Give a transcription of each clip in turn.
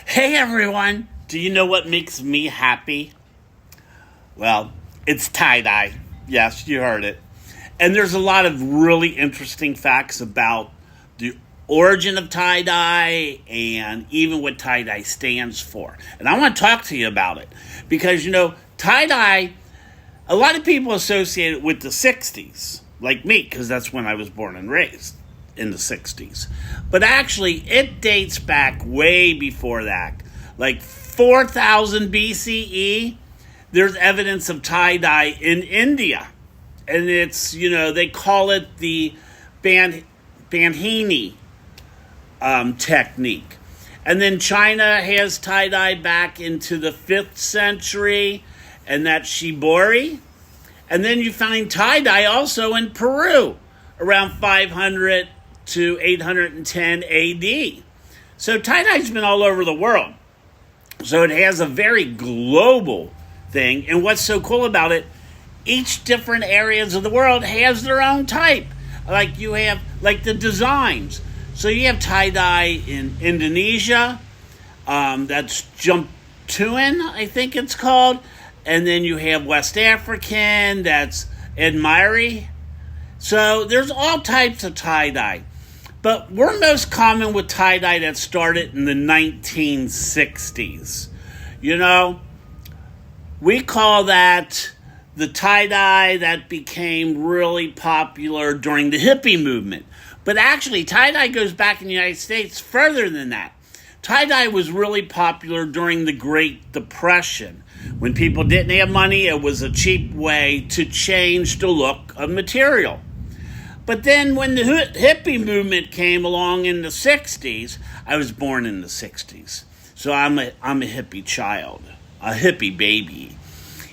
Hey everyone! Do you know what makes me happy? Well, it's tie-dye. Yes, you heard it. And there's a lot of really interesting facts about the origin of tie-dye and even what tie-dye stands for. And I want to talk to you about it because, tie-dye, a lot of people associate it with the 60s, like me, because that's when I was born and raised in the 60s. But actually, it dates back way before that. Like 4000 BCE, there's evidence of tie-dye in India. And it's, they call it the Bandhani technique. And then China has tie-dye back into the 5th century, and that's shibori. And then you find tie-dye also in Peru around 500 to 810 AD. So tie-dye's been all over the world. So it has a very global thing. And what's so cool about it, each different areas of the world has their own type. Like you have, like the designs. So you have tie-dye in Indonesia. That's Jumtuin, I think it's called. And then you have West African, that's Edmiri. So there's all types of tie-dye. But we're most common with tie-dye that started in the 1960s. We call that the tie-dye that became really popular during the hippie movement. But actually, tie-dye goes back in the United States further than that. Tie-dye was really popular during the Great Depression. When people didn't have money, it was a cheap way to change the look of material. But then when the hippie movement came along in the 60s, I was born in the 60s. So I'm a hippie child, a hippie baby.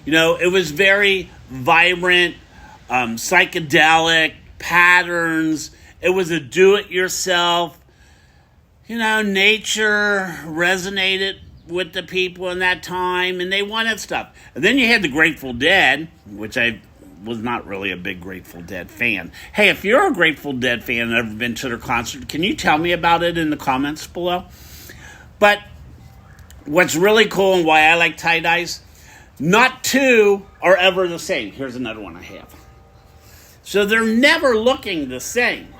It was very vibrant, psychedelic, patterns. It was a do-it-yourself. Nature resonated with the people in that time, and they wanted stuff. And then you had the Grateful Dead, which I was not really a big Grateful Dead fan. Hey, if you're a Grateful Dead fan and ever been to their concert, can you tell me about it in the comments below? But what's really cool and why I like tie-dyes, not two are ever the same. Here's another one I have. So they're never looking the same.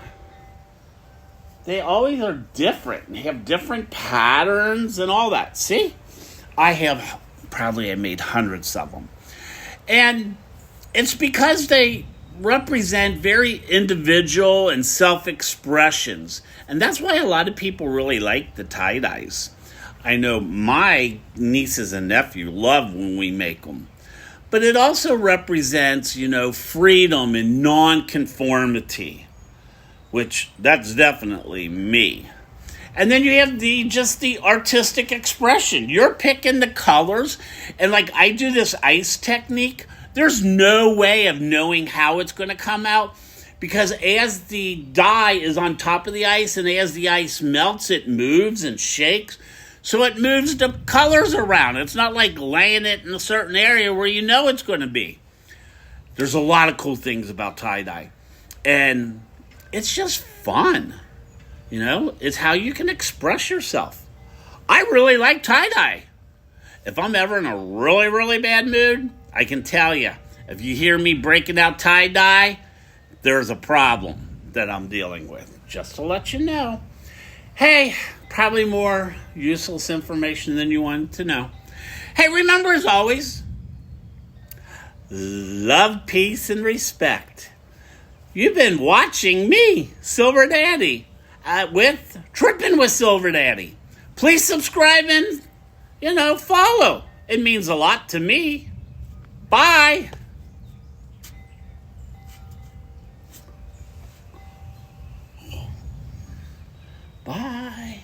They always are different and have different patterns and all that. See? I made hundreds of them. And it's because they represent very individual and self-expressions. And that's why a lot of people really like the tie-dyes. I know my nieces and nephew love when we make them. But it also represents, freedom and non-conformity, which that's definitely me. And then you have the artistic expression. You're picking the colors. And like I do this ice technique, there's no way of knowing how it's going to come out because as the dye is on top of the ice and as the ice melts, it moves and shakes. So it moves the colors around. It's not like laying it in a certain area where you know it's going to be. There's a lot of cool things about tie-dye. And it's just fun. It's how you can express yourself. I really like tie-dye. If I'm ever in a really, really bad mood, I can tell you, if you hear me breaking out tie-dye, there's a problem that I'm dealing with. Just to let you know. Hey, probably more useless information than you wanted to know. Hey, remember as always, love, peace, and respect. You've been watching me, Silver Daddy, with Trippin with Silver Daddy. Please subscribe and, follow. It means a lot to me. Bye. Bye.